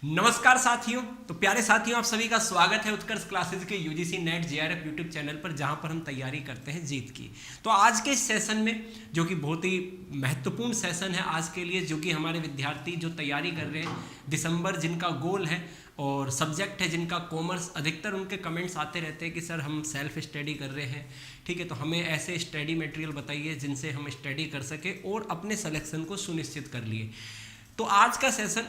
नमस्कार साथियों। तो प्यारे साथियों, आप सभी का स्वागत है उत्कर्ष क्लासेस के UGC net JRF YouTube channel पर, जहां पर हम तैयारी करते हैं जीत की। तो आज के इस सेशन में, जो कि बहुत ही महत्वपूर्ण सेशन है आज के लिए, जो कि हमारे विद्यार्थी जो तैयारी कर रहे हैं दिसंबर, जिनका गोल है और सब्जेक्ट है जिनका कॉमर्स, अधिकतर उनके कमेंट्स आते रहते हैं कि सर हम सेल्फ स्टडी कर रहे हैं, ठीक है, तो हमें ऐसे स्टडी मटेरियल बताइए जिनसे हम स्टडी कर सके और अपने सिलेक्शन को सुनिश्चित कर लिए। तो आज का सेशन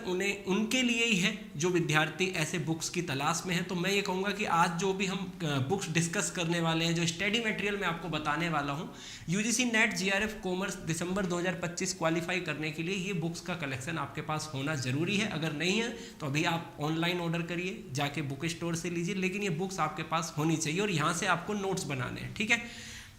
उनके लिए ही है जो विद्यार्थी ऐसे बुक्स की तलाश में है। तो मैं ये कहूँगा कि आज जो भी हम बुक्स डिस्कस करने वाले हैं, जो स्टडी मटेरियल मैं आपको बताने वाला हूँ, यूजीसी नेट जीआरएफ कॉमर्स दिसंबर 2025 क्वालिफाई करने के लिए ये बुक्स का कलेक्शन आपके पास होना ज़रूरी है। अगर नहीं है तो अभी आप ऑनलाइन ऑर्डर करिए, जाके बुक स्टोर से लीजिए, लेकिन ये बुक्स आपके पास होनी चाहिए और यहाँ से आपको नोट्स बनाने हैं, ठीक है।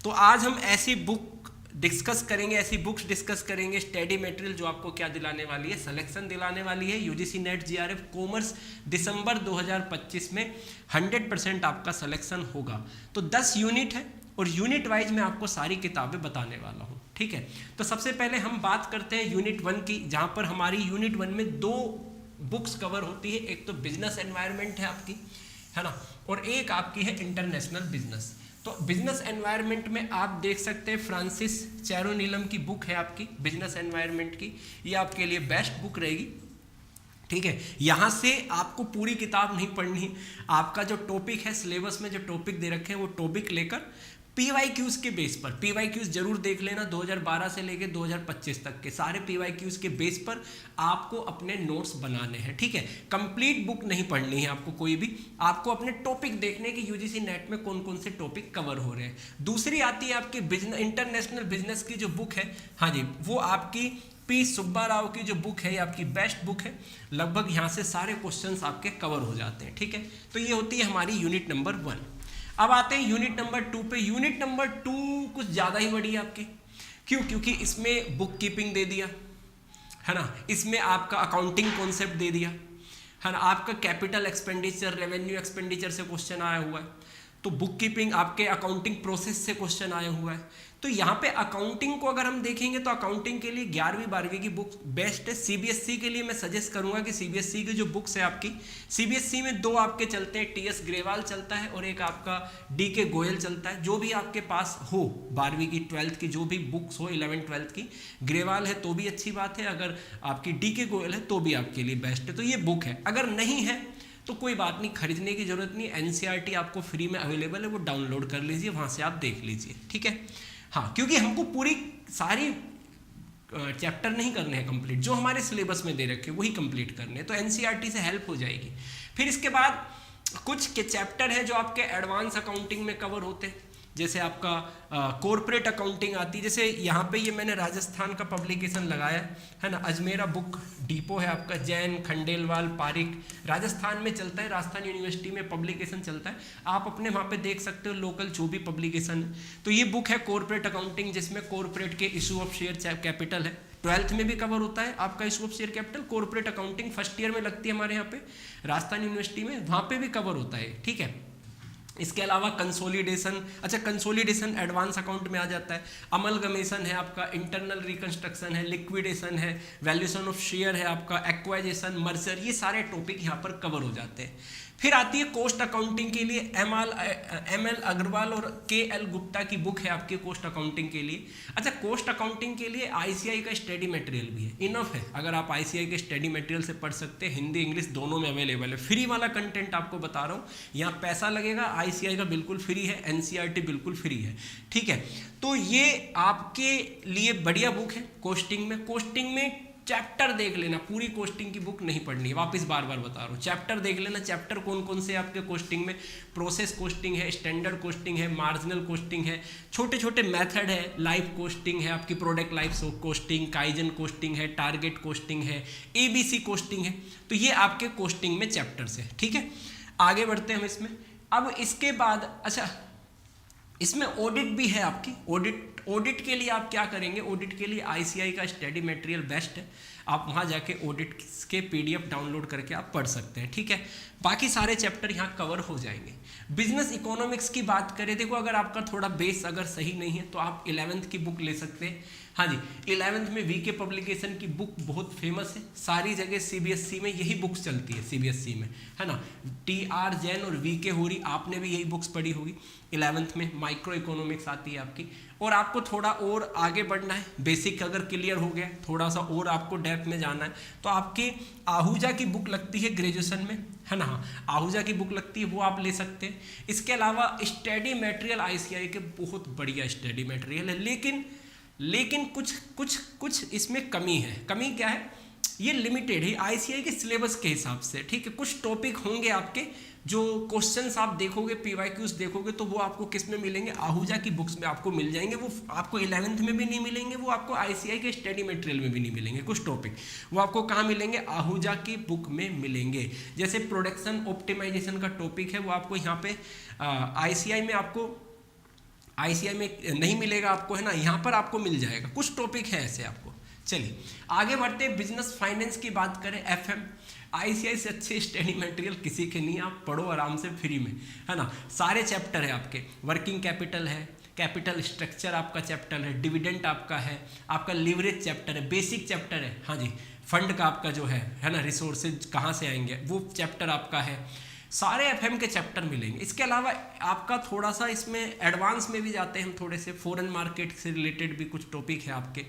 तो आज हम ऐसी बुक डिस्कस करेंगे, ऐसी बुक्स डिस्कस करेंगे, स्टडी मटेरियल जो आपको क्या दिलाने वाली है, सिलेक्शन दिलाने वाली है। यूजीसी नेट जीआरएफ कॉमर्स दिसंबर 2025 में 100% आपका सिलेक्शन होगा। तो 10 यूनिट है और यूनिट वाइज मैं आपको सारी किताबें बताने वाला हूँ, ठीक है। तो सबसे पहले हम बात करते हैं यूनिट 1 की, जहाँ पर हमारी यूनिट 1 में 2 बुक्स कवर होती है। एक तो बिजनेस एनवायरनमेंट है आपकी, है ना, और एक आपकी है इंटरनेशनल बिजनेस। तो बिजनेस एनवायरनमेंट में आप देख सकते हैं फ्रांसिस चैरोनीलम की बुक है आपकी बिजनेस एनवायरनमेंट की, ये आपके लिए बेस्ट बुक रहेगी, ठीक है। यहाँ से आपको पूरी किताब नहीं पढ़नी, आपका जो टॉपिक है, सिलेबस में जो टॉपिक दे रखे हैं वो टॉपिक लेकर पीवाईक्यूज के बेस पर, पीवाईक्यूज जरूर देख लेना, 2012 से लेकर 2025 तक के सारे पीवाईक्यूज के बेस पर आपको अपने नोट्स बनाने हैं, ठीक है। कंप्लीट बुक नहीं पढ़नी है आपको कोई भी, आपको अपने टॉपिक देखने की यूजीसी नेट में कौन कौन से टॉपिक कवर हो रहे हैं। दूसरी आती है आपकी बिजनेस, इंटरनेशनल बिजनेस की जो बुक है, हाँ जी, वो आपकी पी सुब्बा राव की जो बुक है, ये आपकी बेस्ट बुक है। लगभग यहाँ से सारे क्वेश्चंस आपके कवर हो जाते हैं, ठीक है। तो ये होती है हमारी यूनिट नंबर 1। अब आते हैं यूनिट नंबर 2 पे। यूनिट नंबर 2 कुछ ज़्यादा ही बड़ी है आपकी, क्यों? क्योंकि इसमें बुक कीपिंग दे दिया, है ना, इसमें आपका अकाउंटिंग कॉन्सेप्ट दे दिया, है ना, आपका कैपिटल एक्सपेंडिचर, रेवेन्यू एक्सपेंडिचर से क्वेश्चन आया हुआ है, तो बुक कीपिंग आपके अकाउंटिंग प्रोसेस से क्वेश्चन आया हुआ है। तो यहाँ पे अकाउंटिंग को अगर हम देखेंगे तो अकाउंटिंग के लिए 11वीं 12वीं की बुक बेस्ट है। सीबीएसई के लिए मैं सजेस्ट करूंगा कि सीबीएसई की जो बुक्स है आपकी, सीबीएसई में 2 आपके चलते हैं, टीएस ग्रेवाल चलता है और एक आपका डीके गोयल चलता है। जो भी आपके पास हो 12वीं की 12th की जो भी बुक्स हो, 11th 12th की, ग्रेवाल है तो भी अच्छी बात है, अगर आपकी डीके गोयल है तो भी आपके लिए बेस्ट है। तो ये बुक है, अगर नहीं है तो कोई बात नहीं, खरीदने की जरूरत नहीं। एनसीईआरटी आपको फ्री में अवेलेबल है, वो डाउनलोड कर लीजिए, वहाँ से आप देख लीजिए, ठीक है। हाँ, क्योंकि हमको पूरी सारी चैप्टर नहीं करने हैं कंप्लीट, जो हमारे सिलेबस में दे रखे वही कंप्लीट करने हैं, तो एनसीईआरटी से हेल्प हो जाएगी। फिर इसके बाद कुछ के चैप्टर हैं जो आपके एडवांस अकाउंटिंग में कवर होते हैं, जैसे आपका कॉर्पोरेट अकाउंटिंग आती है। जैसे यहाँ पे ये मैंने राजस्थान का पब्लिकेशन लगाया है ना, अजमेरा बुक डिपो है आपका, जैन खंडेलवाल पारिक, राजस्थान में चलता है, राजस्थान यूनिवर्सिटी में पब्लिकेशन चलता है, आप अपने वहाँ पे देख सकते हो लोकल जो भी पब्लिकेशन है। तो ये बुक है कॉर्पोरेट अकाउंटिंग, जिसमें कॉर्पोरेट के इशू ऑफ शेयर कैपिटल है, 12th में भी कवर होता है आपका issue of share capital. Corporate accounting first year में लगती है हमारे यहाँ पे राजस्थान यूनिवर्सिटी में, वहाँ पे भी कवर होता है, ठीक है। इसके अलावा कंसोलिडेशन, अच्छा कंसोलिडेशन एडवांस अकाउंट में आ जाता है। अमलगमेशन है आपका, इंटरनल रिकंस्ट्रक्शन है, लिक्विडेशन है, वैल्यूएशन ऑफ शेयर है आपका, एक्वाइजेशन, मर्जर, ये सारे टॉपिक यहाँ पर कवर हो जाते हैं। फिर आती है कोस्ट अकाउंटिंग के लिए एम एल अग्रवाल और के एल गुप्ता की बुक है आपके कोस्ट अकाउंटिंग के लिए। अच्छा, कोस्ट अकाउंटिंग के लिए आईसीआई का स्टडी मटेरियल भी है, इनफ है, अगर आप आईसीआई के स्टडी मटेरियल से पढ़ सकते हैं, हिंदी इंग्लिश दोनों में अवेलेबल है। फ्री वाला कंटेंट आपको बता रहा हूँ, यहाँ पैसा लगेगा, आईसीआई का बिल्कुल फ्री है, एनसीईआरटी बिल्कुल फ्री है, ठीक है। तो ये आपके लिए बढ़िया बुक है कोस्टिंग में। कोस्टिंग में चैप्टर देख लेना, पूरी कोस्टिंग की बुक नहीं पढ़नी है, वापस बार बार बता रहा हूँ, चैप्टर देख लेना। चैप्टर कौन कौन से आपके कोस्टिंग में, प्रोसेस कोस्टिंग है, स्टैंडर्ड कोस्टिंग है, मार्जिनल कोस्टिंग है, छोटे छोटे मेथड है, लाइफ कोस्टिंग है आपकी, product life costing, kaizen costing है, टारगेट कोस्टिंग है, एबीसी कोस्टिंग है। तो ये आपके कोस्टिंग में चैप्टर्स है, ठीक है। आगे बढ़ते हैं हम इसमें। अब इसके बाद अच्छा, इसमें ऑडिट भी है आपकी। ऑडिट के लिए आप क्या करेंगे, ऑडिट के लिए आईसीआई का स्टडी मटेरियल बेस्ट है। आप वहाँ जाके ऑडिट के PDF डाउनलोड करके आप पढ़ सकते हैं, ठीक है। बाकी सारे चैप्टर यहाँ कवर हो जाएंगे। बिजनेस इकोनॉमिक्स की बात करें, देखो अगर आपका थोड़ा बेस अगर सही नहीं है तो आप 11th की बुक ले सकते हैं। हाँ जी, 11th में VK पब्लिकेशन की बुक बहुत फेमस है, सारी जगह CBSE में यही बुक्स चलती है, CBSE में, है ना। TR जैन और VK होरी, आपने भी यही बुक्स पढ़ी होगी। 11th में माइक्रो इकोनॉमिक्स आती है आपकी, और आपको थोड़ा और आगे बढ़ना है, बेसिक अगर क्लियर हो गया, थोड़ा सा और आपको डेप्थ में जाना है तो आपकी आहूजा की बुक लगती है ग्रेजुएशन में, है ना। आहूजा की बुक लगती है, वो आप ले सकते हैं। इसके अलावा स्टडी मटेरियल ICI के बहुत बढ़िया स्टडी मटेरियल है, लेकिन कुछ इसमें कमी है। कमी क्या है, ये लिमिटेड है ICI के सिलेबस के हिसाब से, ठीक है। कुछ टॉपिक होंगे आपके जो क्वेश्चंस आप देखोगे, PYQs देखोगे तो वो आपको किस में मिलेंगे, आहूजा की बुक्स में आपको मिल जाएंगे। वो आपको 11th में भी नहीं मिलेंगे, वो आपको ICI के स्टडी मटेरियल में भी नहीं मिलेंगे। कुछ टॉपिक वो आपको कहाँ मिलेंगे, आहूजा की बुक में मिलेंगे। जैसे प्रोडक्शन ऑप्टिमाइजेशन का टॉपिक है, वो आपको यहाँ पे ICI में नहीं मिलेगा आपको, है ना, यहाँ पर आपको मिल जाएगा। कुछ टॉपिक है ऐसे आपको। चलिए आगे बढ़ते हैं। बिजनेस फाइनेंस की बात करें, FM, ICI से अच्छे स्टडी मटेरियल किसी के नहीं, आप पढ़ो आराम से फ्री में, है ना। सारे चैप्टर है आपके, वर्किंग कैपिटल है, कैपिटल स्ट्रक्चर आपका चैप्टर है, डिविडेंड आपका है, आपका लिवरेज चैप्टर है, बेसिक चैप्टर है, हाँ जी, फंड का आपका जो है ना, रिसोर्सेज कहाँ से आएंगे वो चैप्टर आपका है। सारे FM के चैप्टर मिलेंगे। इसके अलावा आपका थोड़ा सा इसमें एडवांस में भी जाते हैं हम, थोड़े से फॉरेन मार्केट से रिलेटेड भी कुछ टॉपिक है आपके,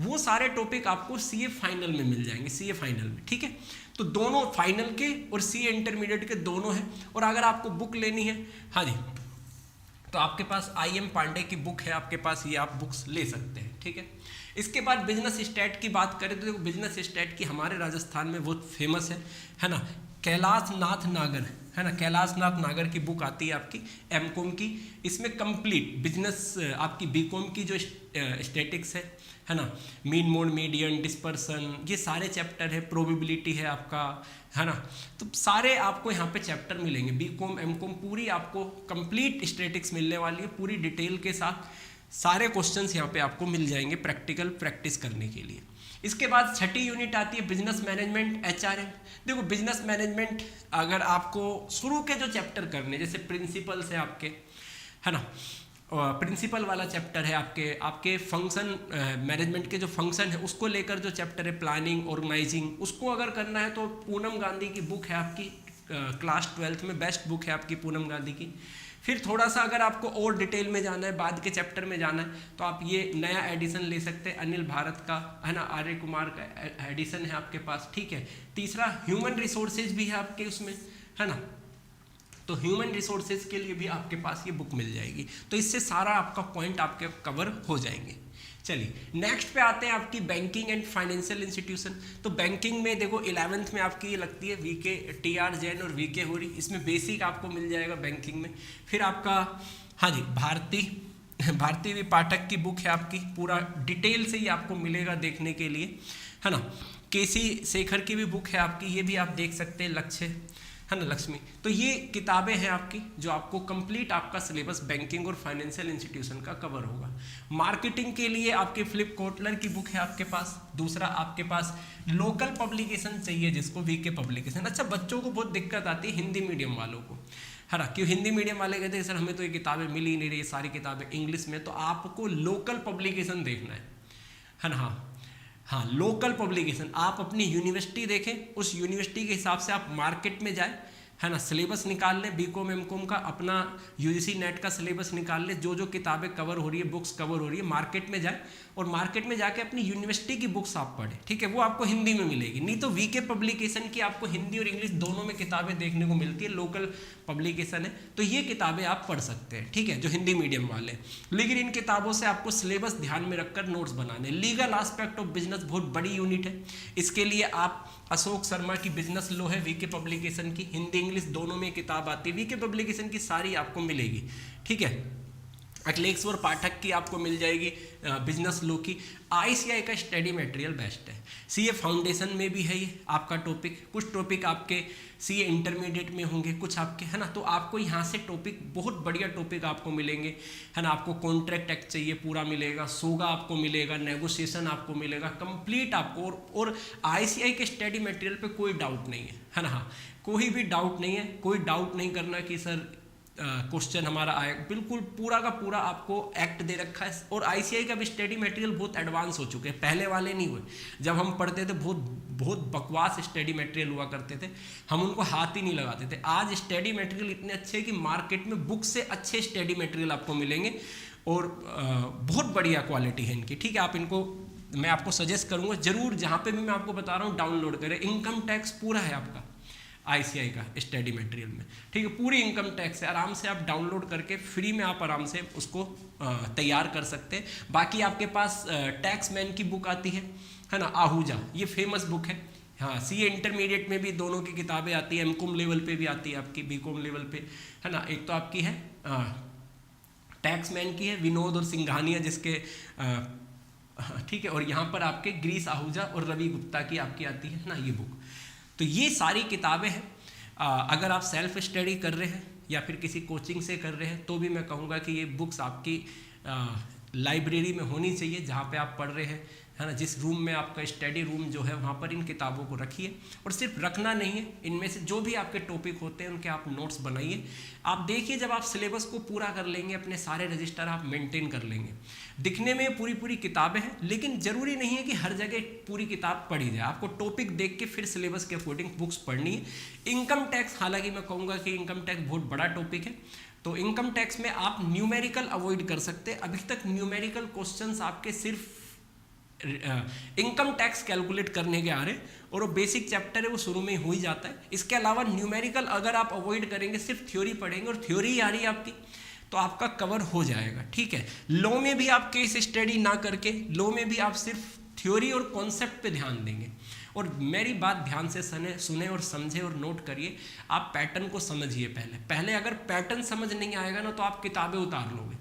वो सारे टॉपिक आपको CA फाइनल में मिल जाएंगे, CA फाइनल में, ठीक है। तो दोनों फाइनल के और CA इंटरमीडिएट के दोनों हैं। और अगर आपको बुक लेनी है, हाँ जी, तो आपके पास IM पांडे की बुक है आपके पास, ये आप बुक्स ले सकते हैं, ठीक है। इसके बाद बिजनेस स्टैट की बात करें तो देखो बिजनेस स्टैट की हमारे राजस्थान में बहुत फेमस है ना, कैलाश नाथ नागर, है ना, कैलाश नाथ नागर की बुक आती है आपकी MCOM की। इसमें कंप्लीट बिजनेस आपकी BCOM की जो स्टैटिक्स है ना, मीन मोड, मीडियन, डिस्पर्सन, ये सारे चैप्टर है, प्रोबेबिलिटी है आपका, है ना। तो सारे आपको यहाँ पे चैप्टर मिलेंगे, BCOM MCOM पूरी आपको कंप्लीट स्टैटिक्स मिलने वाली है, पूरी डिटेल के साथ सारे क्वेश्चंस यहाँ पे आपको मिल जाएंगे प्रैक्टिकल प्रैक्टिस करने के लिए। इसके बाद छठी यूनिट आती है बिजनेस मैनेजमेंट HRM। देखो बिजनेस मैनेजमेंट अगर आपको शुरू के जो चैप्टर करने, जैसे प्रिंसिपल्स है आपके, है ना, प्रिंसिपल वाला चैप्टर है आपके फंक्शन मैनेजमेंट के जो फंक्शन है उसको लेकर जो चैप्टर है, प्लानिंग, ऑर्गेनाइजिंग, उसको अगर करना है तो पूनम गांधी की बुक है आपकी, क्लास 12th में बेस्ट बुक है आपकी पूनम गांधी की। फिर थोड़ा सा अगर आपको और डिटेल में जाना है, बाद के चैप्टर में जाना है, तो आप ये नया एडिशन ले सकते हैं, अनिल भारत का, है ना, आर्य कुमार का एडिशन है आपके पास, ठीक है। तीसरा ह्यूमन रिसोर्सेज भी है आपके उसमें, है ना, तो ह्यूमन रिसोर्सेज के लिए भी आपके पास ये बुक मिल जाएगी। तो इससे सारा आपका पॉइंट आपके कवर हो जाएंगे। चलिए नेक्स्ट पे आते हैं आपकी बैंकिंग एंड फाइनेंशियल इंस्टीट्यूशन। तो बैंकिंग में देखो 11th में आपकी ये लगती है VK, TR जैन और VK होरी, इसमें बेसिक आपको मिल जाएगा बैंकिंग में। फिर आपका, हाँ जी, भारती वी पाठक की बुक है आपकी, पूरा डिटेल से ही आपको मिलेगा देखने के लिए, है ना। KC शेखर की भी बुक है आपकी, ये भी आप देख सकते हैं, लक्ष्य, है ना, लक्ष्मी। तो ये किताबें हैं आपकी जो आपको कंप्लीट आपका सिलेबस बैंकिंग और फाइनेंशियल इंस्टीट्यूशन का कवर होगा। मार्केटिंग के लिए आपके फिलिप कोटलर की बुक है आपके पास। दूसरा आपके पास लोकल पब्लिकेशन चाहिए जिसको, VK पब्लिकेशन। अच्छा, बच्चों को बहुत दिक्कत आती है हिंदी मीडियम वालों को, है ना, क्यों हिंदी मीडियम वाले कहते हैं सर हमें तो ये किताबें मिल ही नहीं रही, सारी किताबें इंग्लिश में, तो आपको लोकल पब्लिकेशन देखना है ना। हाँ, लोकल पब्लिकेशन आप अपनी यूनिवर्सिटी देखें, उस यूनिवर्सिटी के हिसाब से आप मार्केट में जाए, है ना, सिलेबस निकाल लें, BCOM MCOM का अपना UGC नेट का सिलेबस निकाल लें, जो जो किताबें कवर हो रही है, बुक्स कवर हो रही है, मार्केट में जाए और मार्केट में जाके अपनी यूनिवर्सिटी की बुक्स आप पढ़ें, ठीक है, वो आपको हिंदी में मिलेगी। नहीं तो VK पब्लिकेशन की आपको हिंदी और इंग्लिश दोनों में किताबें देखने को मिलती है, लोकल पब्लिकेशन है, तो ये किताबें आप पढ़ सकते हैं, ठीक है, जो हिंदी मीडियम वाले। लेकिन इन किताबों से आपको सिलेबस ध्यान में रखकर नोट्स बनाने। लीगल एस्पेक्ट ऑफ बिजनेस बहुत बड़ी यूनिट है, इसके लिए आप अशोक शर्मा की बिजनेस लॉ है VK पब्लिकेशन की, हिंदी इंग्लिश दोनों में किताब आती है, VK पब्लिकेशन की सारी आपको मिलेगी, ठीक है। अखिलेश्वर पाठक की आपको मिल जाएगी बिजनेस लॉ की। ICAI का स्टडी मटेरियल बेस्ट है। CA फाउंडेशन में भी है ये आपका टॉपिक, कुछ टॉपिक आपके CA इंटरमीडिएट में होंगे, कुछ आपके, है ना। तो आपको यहाँ से टॉपिक, बहुत बढ़िया टॉपिक आपको मिलेंगे, है ना। आपको कॉन्ट्रैक्ट एक्ट चाहिए पूरा मिलेगा, सोगा आपको मिलेगा, नेगोशिएशन आपको मिलेगा, कंप्लीट आपको। और ICAI के स्टडी मटेरियल पे कोई डाउट नहीं है ना। हाँ, कोई भी डाउट नहीं है, कोई डाउट नहीं करना कि सर क्वेश्चन हमारा आया, बिल्कुल पूरा का पूरा आपको एक्ट दे रखा है। और ICAI का भी स्टडी मटेरियल बहुत एडवांस हो चुके हैं, पहले वाले नहीं हुए। जब हम पढ़ते थे बहुत बकवास स्टडी मटेरियल हुआ करते थे, हम उनको हाथ ही नहीं लगाते थे। आज स्टडी मटेरियल इतने अच्छे हैं कि मार्केट में बुक से अच्छे स्टडी मटेरियल आपको मिलेंगे और बहुत बढ़िया क्वालिटी है इनकी, ठीक है। आप इनको, मैं आपको सजेस्ट करूँगा जरूर, जहाँ पर भी मैं आपको बता रहा हूँ डाउनलोड करें। इनकम टैक्स पूरा है आपका ICAI का स्टडी मटेरियल में, ठीक है। पूरी इनकम टैक्स है, आराम से आप डाउनलोड करके फ्री में आप आराम से उसको तैयार कर सकते हैं। बाकी आपके पास टैक्स मैन की बुक आती है ना, आहूजा, ये फेमस बुक है। हाँ, CA इंटरमीडिएट में भी दोनों की किताबें आती है, MCOM लेवल पे भी आती है आपकी, BCOM लेवल पे, है ना। एक तो आपकी है टैक्स मैन की है विनोद और सिंघानिया जिसके ठीक है, और यहाँ पर आपके ग्रीस आहूजा और रवि गुप्ता की आपकी आती है ना ये बुक। तो ये सारी किताबें हैं। अगर आप सेल्फ स्टडी कर रहे हैं या फिर किसी कोचिंग से कर रहे हैं तो भी मैं कहूँगा कि ये बुक्स आपकी लाइब्रेरी में होनी चाहिए जहाँ पे आप पढ़ रहे हैं, है ना। जिस रूम में आपका स्टडी रूम जो है वहाँ पर इन किताबों को रखिए। और सिर्फ रखना नहीं है, इनमें से जो भी आपके टॉपिक होते हैं उनके आप नोट्स बनाइए। आप देखिए, जब आप सिलेबस को पूरा कर लेंगे, अपने सारे रजिस्टर आप मेंटेन कर लेंगे। दिखने में पूरी किताबें हैं, लेकिन ज़रूरी नहीं है कि हर जगह पूरी किताब पढ़ी जाए। आपको टॉपिक देख के फिर सिलेबस के अकॉर्डिंग बुक्स पढ़नी है। इनकम टैक्स, हालांकि मैं कहूँगा कि इनकम टैक्स बहुत बड़ा टॉपिक है, तो इनकम टैक्स में आप न्यूमेरिकल अवॉइड कर सकते हैं। अभी तक न्यूमेरिकल क्वेश्चंस आपके सिर्फ इनकम टैक्स कैलकुलेट करने के आ रहे, और वो बेसिक चैप्टर है, वो शुरू में हो ही जाता है। इसके अलावा न्यूमेरिकल अगर आप अवॉइड करेंगे, सिर्फ थ्योरी पढ़ेंगे और थ्योरी आ रही है आपकी, तो आपका कवर हो जाएगा, ठीक है। लॉ में भी आप केस स्टडी ना करके, लॉ में भी आप सिर्फ थ्योरी और कॉन्सेप्ट पे ध्यान देंगे। और मेरी बात ध्यान से सुने और समझे और नोट करिए। आप पैटर्न को समझिए पहले अगर पैटर्न समझ नहीं आएगा ना, तो आप किताबें उतार लोगे,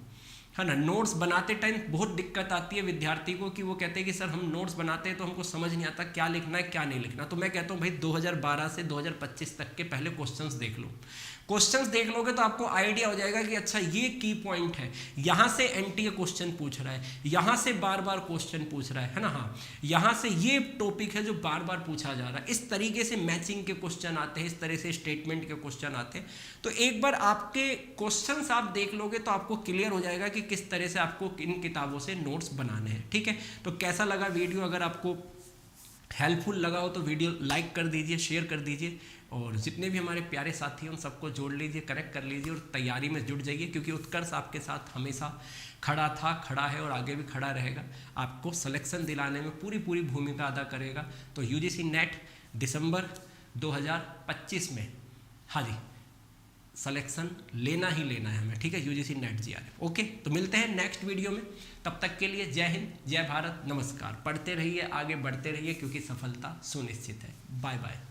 है ना। नोट्स बनाते टाइम बहुत दिक्कत आती है विद्यार्थी को कि वो कहते हैं कि सर हम नोट्स बनाते हैं तो हमको समझ नहीं आता क्या लिखना है क्या नहीं लिखना। तो मैं कहता हूँ भाई 2012 से 2025 तक के पहले क्वेश्चंस देख लो। क्वेश्चंस देख लोगे तो आपको आइडिया हो जाएगा कि अच्छा ये की पॉइंट है, यहाँ से एनटीए क्वेश्चन पूछ रहा है, यहाँ से बार बार क्वेश्चन पूछ रहा है ना। हाँ, यहाँ से ये टॉपिक है जो बार बार पूछा जा रहा है। इस तरीके से मैचिंग के क्वेश्चन आते हैं, इस तरह से स्टेटमेंट के क्वेश्चन आते हैं। तो एक बार आपके क्वेश्चंस आप देख लोगे तो आपको क्लियर हो जाएगा कि किस तरह से आपको इन किताबों से नोट्स बनाने हैं, ठीक है। तो कैसा लगा वीडियो? अगर आपको हेल्पफुल लगा हो तो वीडियो लाइक कर दीजिए, शेयर कर दीजिए, और जितने भी हमारे प्यारे साथी हैं उन सबको जोड़ लीजिए, कनेक्ट कर लीजिए और तैयारी में जुट जाइए, क्योंकि उत्कर्ष आपके साथ हमेशा खड़ा था, खड़ा है और आगे भी खड़ा रहेगा। आपको सिलेक्शन दिलाने में पूरी भूमिका अदा करेगा। तो UGC नेट दिसंबर 2025 में, हाँ जी, सिलेक्शन लेना ही लेना है हमें, ठीक है। UGC net GRF। ओके, तो मिलते हैं नेक्स्ट वीडियो में। तब तक के लिए जय हिंद, जय भारत, नमस्कार। पढ़ते रहिए, आगे बढ़ते रहिए, क्योंकि सफलता सुनिश्चित है। Bye bye.